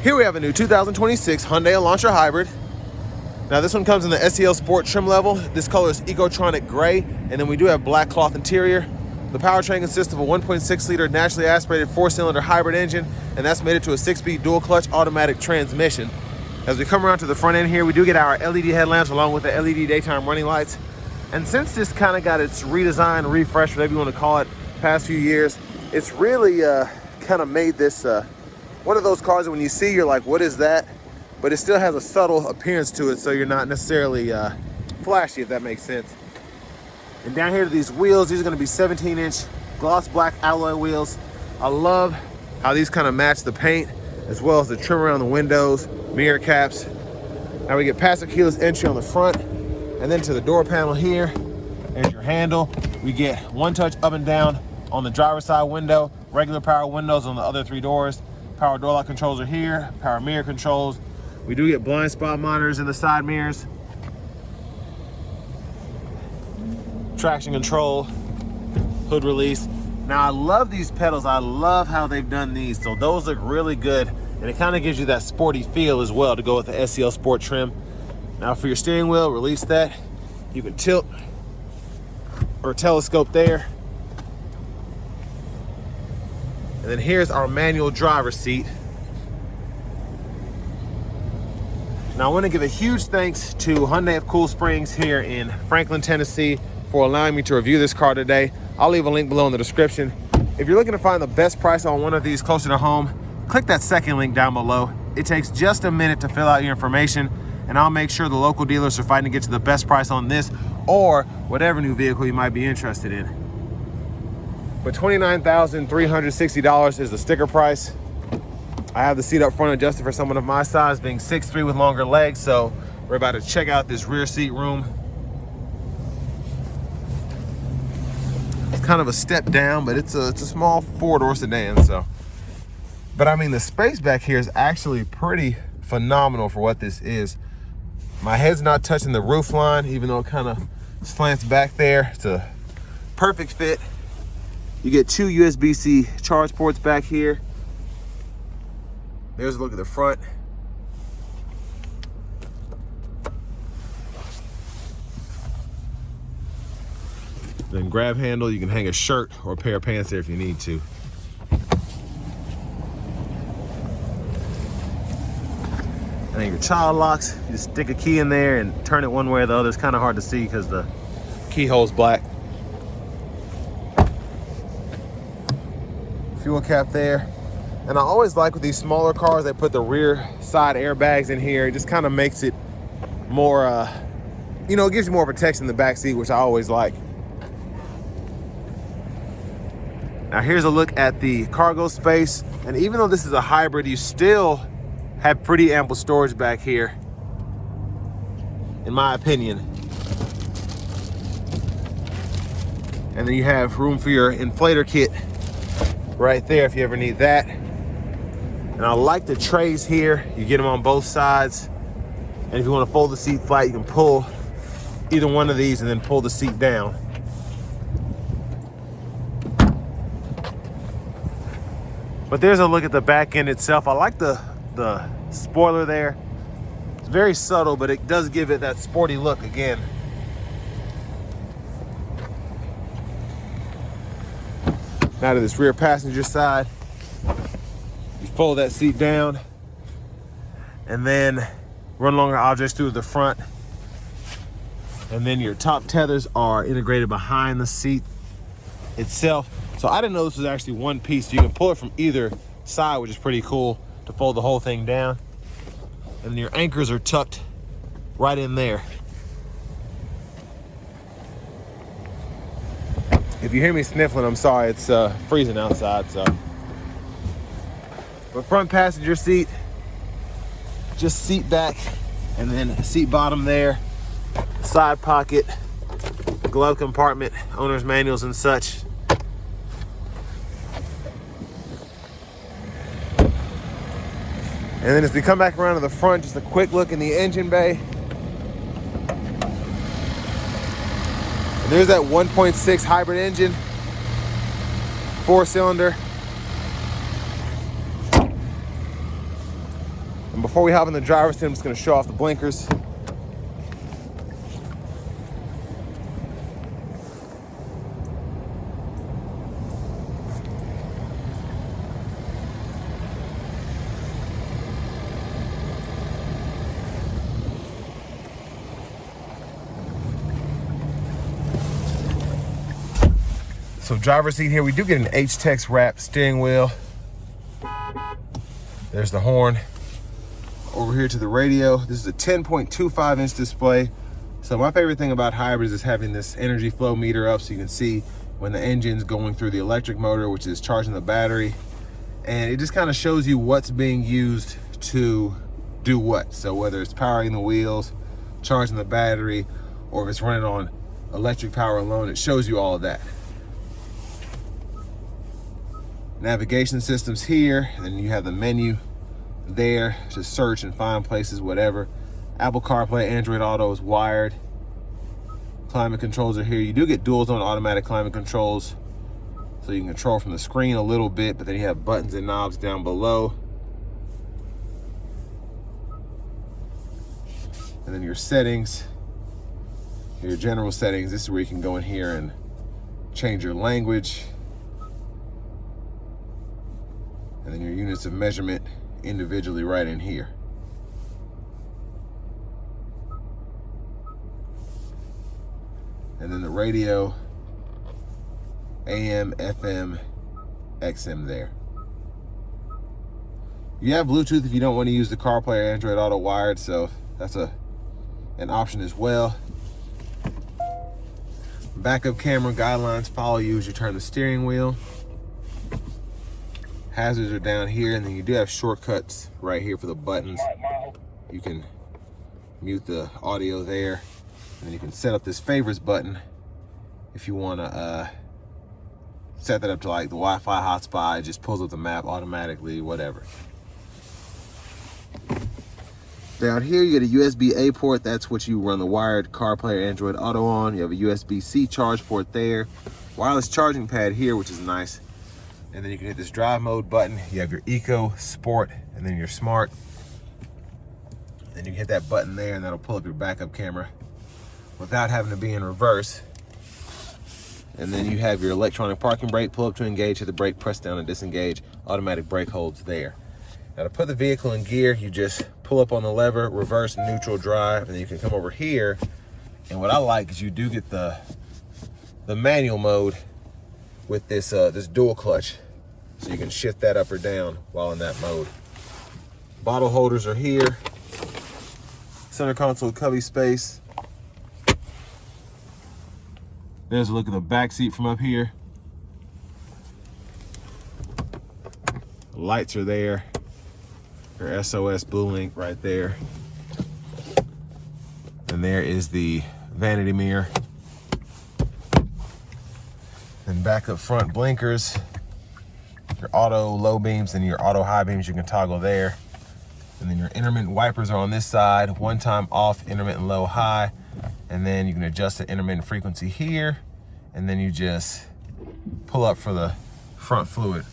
Here we have a new 2026 Hyundai Elantra Hybrid. Now this one comes in the SEL Sport trim level. This color is Ecotronic Gray, and then we do have black cloth interior. The powertrain consists of a 1.6 liter naturally aspirated 4-cylinder hybrid engine, and that's mated to a 6-speed dual clutch automatic transmission. As we come around to the front end here, we do get our LED headlamps along with the LED daytime running lights. And since this kind of got its redesign, refresh, whatever you want to call it, past few years, it's really kind of made this one of those cars that when you see, you're like, what is that? But it still has a subtle appearance to it, so you're not necessarily flashy, if that makes sense. And down here to these wheels, these are going to be 17-inch gloss black alloy wheels. I love how these kind of match the paint, as well as the trim around the windows, mirror caps. Now we get passive keyless entry on the front, and then to the door panel here, there's your handle. We get one touch up and down on the driver's side window, regular power windows on the other 3 doors. Power door lock controls are here, power mirror controls. We do get blind spot monitors in the side mirrors. Traction control, hood release. Now I love these pedals. I love how they've done these. So those look really good, and it kind of gives you that sporty feel as well to go with the SEL Sport trim. Now for your steering wheel, release that. You can tilt or telescope there. And then here's our manual driver's seat. Now I want to give a huge thanks to Hyundai of Cool Springs here in Franklin, Tennessee for allowing me to review this car today. I'll leave a link below in the description. If you're looking to find the best price on one of these closer to home, click that second link down below. It takes just a minute to fill out your information, and I'll make sure the local dealers are fighting to get you the best price on this or whatever new vehicle you might be interested in. But $29,360 is the sticker price. I have the seat up front adjusted for someone of my size, being 6'3" with longer legs, so we're about to check out this rear seat room. It's kind of a step down, but it's a small 4-door sedan, so. But I mean, the space back here is actually pretty phenomenal for what this is. My head's not touching the roof line, even though it kind of slants back there. It's a perfect fit. You get 2 USB-C charge ports back here. There's a look at the front. Then grab handle, you can hang a shirt or a pair of pants there if you need to. And then your child locks, you just stick a key in there and turn it one way or the other. It's kind of hard to see because the keyhole's black. Fuel cap there. And I always like with these smaller cars, they put the rear side airbags in here. It just kind of makes it more, you know, it gives you more protection in the back seat, which I always like. Now here's a look at the cargo space. And even though this is a hybrid, you still have pretty ample storage back here, in my opinion. And then you have room for your inflator kit right there if you ever need that. And I like the trays here. You get them on both sides. And if you want to fold the seat flat, you can pull either one of these and then pull the seat down. But there's a look at the back end itself. I like the spoiler there. It's very subtle, but it does give it that sporty look again. Now to this rear passenger side. You fold that seat down and then run longer objects through the front. And then your top tethers are integrated behind the seat itself. So I didn't know this was actually one piece. You can pull it from either side, which is pretty cool, to fold the whole thing down. And your anchors are tucked right in there. If you hear me sniffling, I'm sorry, it's freezing outside, so. But front passenger seat, just seat back, and then seat bottom there, side pocket, glove compartment, owner's manuals and such. And then as we come back around to the front, just a quick look in the engine bay. And there's that 1.6 hybrid engine, 4-cylinder. And before we hop in the driver's seat, I'm just gonna show off the blinkers. So driver's seat here, we do get an H-Tex wrap steering wheel. There's the horn. Over here to the radio, this is a 10.25 inch display. So my favorite thing about hybrids is having this energy flow meter up so you can see when the engine's going through the electric motor, which is charging the battery. And it just kind of shows you what's being used to do what. So whether it's powering the wheels, charging the battery, or if it's running on electric power alone, it shows you all of that. Navigation systems here, and then you have the menu there to search and find places, whatever. Apple CarPlay, Android Auto is wired. Climate controls are here. You do get dual zone automatic climate controls, so you can control from the screen a little bit, but then you have buttons and knobs down below. And then your settings, your general settings, this is where you can go in here and change your language. And then your units of measurement individually right in here. And then the radio, AM, FM, XM there. You have Bluetooth if you don't want to use the CarPlay or Android Auto wired, so that's an option as well. Backup camera guidelines follow you as you turn the steering wheel. Hazards are down here, and then you do have shortcuts right here for the buttons. You can mute the audio there, and then you can set up this favorites button if you want to set that up to like the Wi-Fi hotspot. It just pulls up the map automatically, whatever. Down here, you get a USB-A port. That's what you run the wired CarPlay or Android Auto on. You have a USB-C charge port there. Wireless charging pad here, which is nice. And then you can hit this drive mode button. You have your Eco, Sport, and then your Smart. Then you can hit that button there, and that'll pull up your backup camera without having to be in reverse. And then you have your electronic parking brake, pull up to engage, hit the brake, press down and disengage. Automatic brake holds there. Now to put the vehicle in gear, you just pull up on the lever, reverse, neutral, drive, and then you can come over here. And what I like is you do get the manual mode with this this dual clutch. So you can shift that up or down while in that mode. Bottle holders are here. Center console cubby space. There's a look at the back seat from up here. The lights are there. Your SOS Blue Link right there. And there is the vanity mirror. And back up front blinkers. Your auto low beams and your auto high beams you can toggle there. And then your intermittent wipers are on this side. One time off, intermittent low, high. And then you can adjust the intermittent frequency here. And then you just pull up for the front fluid.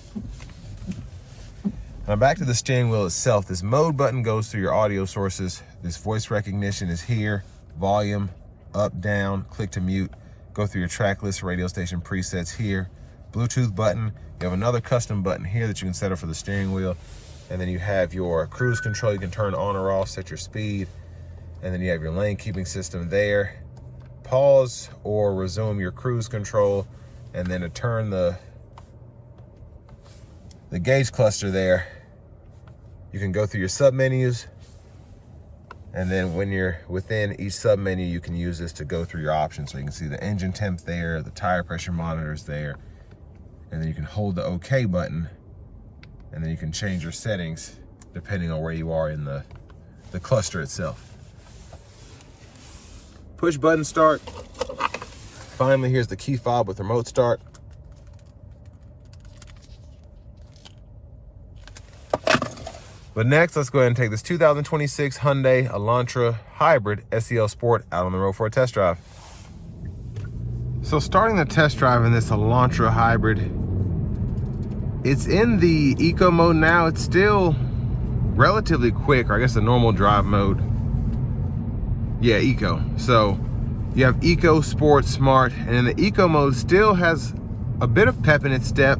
Now back to the steering wheel itself. This mode button goes through your audio sources. This voice recognition is here. Volume, up, down, click to mute. Go through your track list, radio station presets here. Bluetooth button. You have another custom button here that you can set up for the steering wheel. And then you have your cruise control. You can turn on or off, set your speed. And then you have your lane keeping system there. Pause or resume your cruise control. And then to turn the gauge cluster there, you can go through your sub menus. And then when you're within each sub menu, you can use this to go through your options. So you can see the engine temp there, the tire pressure monitors there. And then you can hold the OK button, and then you can change your settings depending on where you are in the cluster itself. Push button start. Finally, here's the key fob with remote start. But next, let's go ahead and take this 2026 Hyundai Elantra Hybrid SEL Sport out on the road for a test drive. So starting the test drive in this Elantra Hybrid, it's in the eco mode now. It's still relatively quick, or I guess the normal drive mode. Yeah, Eco. So you have Eco, Sport, Smart, and the Eco mode still has a bit of pep in its step,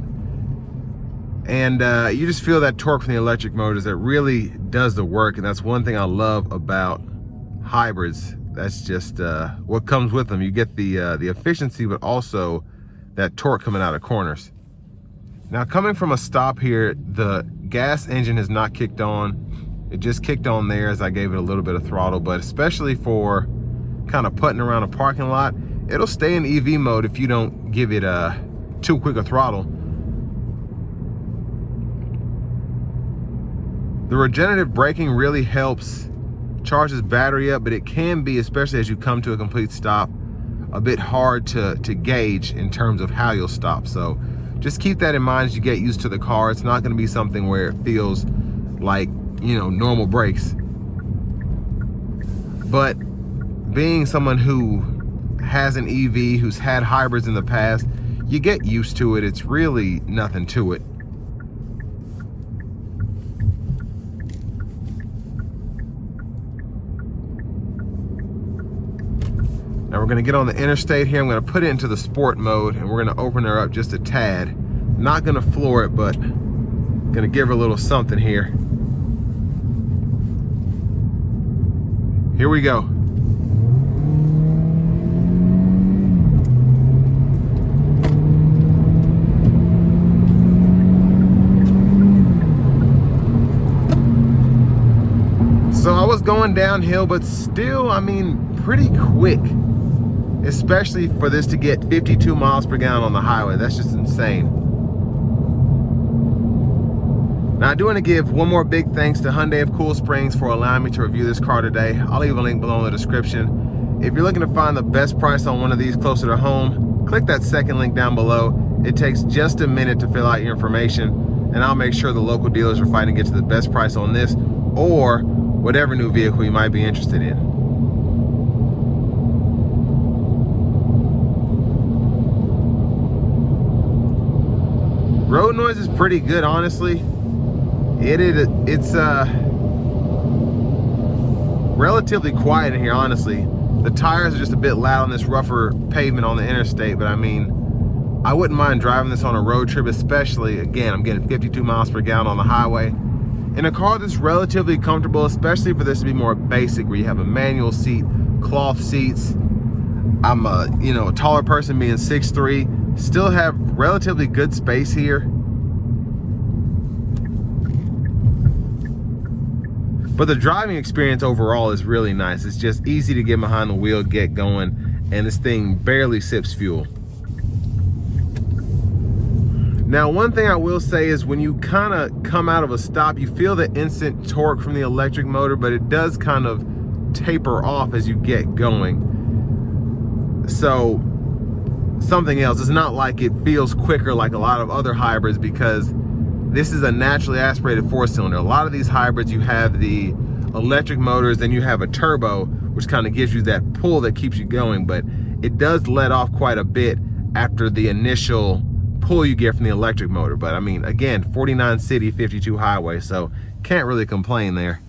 and you just feel that torque from the electric motors that really does the work. And that's one thing I love about hybrids. That's just what comes with them. You get the efficiency, but also that torque coming out of corners. Now, coming from a stop here, the gas engine has not kicked on. It just kicked on there as I gave it a little bit of throttle, but especially for kind of putting around a parking lot, it'll stay in EV mode if you don't give it too quick a throttle. The regenerative braking really helps charge this battery up, but it can be, especially as you come to a complete stop, a bit hard to gauge in terms of how you'll stop. So just keep that in mind as you get used to the car. It's not going to be something where it feels like, you know, normal brakes. But being someone who has an EV, who's had hybrids in the past, you get used to it. It's really nothing to it. Now we're gonna get on the interstate here. I'm gonna put it into the sport mode, and we're gonna open her up just a tad. Not gonna floor it, but gonna give her a little something here. Here we go. So I was going downhill, but still, I mean, pretty quick. Especially for this to get 52 miles per gallon on the highway. That's just insane. Now I do want to give one more big thanks to Hyundai of Cool Springs for allowing me to review this car today. I'll leave a link below in the description. If you're looking to find the best price on one of these closer to home, click that second link down below. It takes just a minute to fill out your information, and I'll make sure the local dealers are fighting to get to the best price on this or whatever new vehicle you might be interested in. Road noise is pretty good, honestly. It's relatively quiet in here, honestly. The tires are just a bit loud on this rougher pavement on the interstate, but I mean, I wouldn't mind driving this on a road trip, especially, again, I'm getting 52 miles per gallon on the highway. In a car that's relatively comfortable, especially for this to be more basic, where you have a manual seat, cloth seats. I'm a taller person, being 6'3", still have relatively good space here. But the driving experience overall is really nice. It's just easy to get behind the wheel, get going, and this thing barely sips fuel. Now, one thing I will say is when you kind of come out of a stop, you feel the instant torque from the electric motor, but it does kind of taper off as you get going. So something else, it's not like it feels quicker like a lot of other hybrids, because this is a naturally aspirated 4-cylinder. A lot of these hybrids, you have the electric motors, then you have a turbo, which kind of gives you that pull that keeps you going, but it does let off quite a bit after the initial pull you get from the electric motor. But I mean, again, 49 city, 52 highway, so can't really complain there.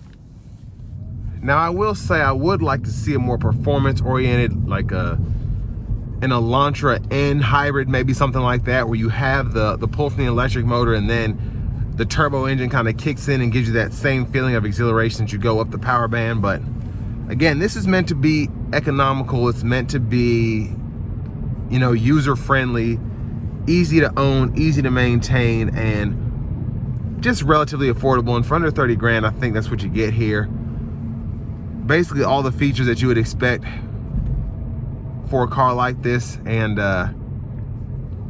Now I will say I would like to see a more performance oriented, like an Elantra N hybrid, maybe something like that, where you have the pull from the electric motor and then the turbo engine kind of kicks in and gives you that same feeling of exhilaration as you go up the power band. But again, this is meant to be economical. It's meant to be, user friendly, easy to own, easy to maintain, and just relatively affordable. And for under 30 grand, I think that's what you get here. Basically all the features that you would expect for a car like this, and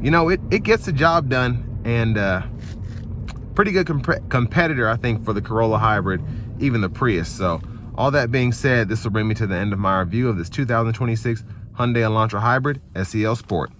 it gets the job done, and pretty good competitor, I think, for the Corolla Hybrid, even the Prius. So all that being said, this will bring me to the end of my review of this 2026 Hyundai Elantra Hybrid SEL Sport.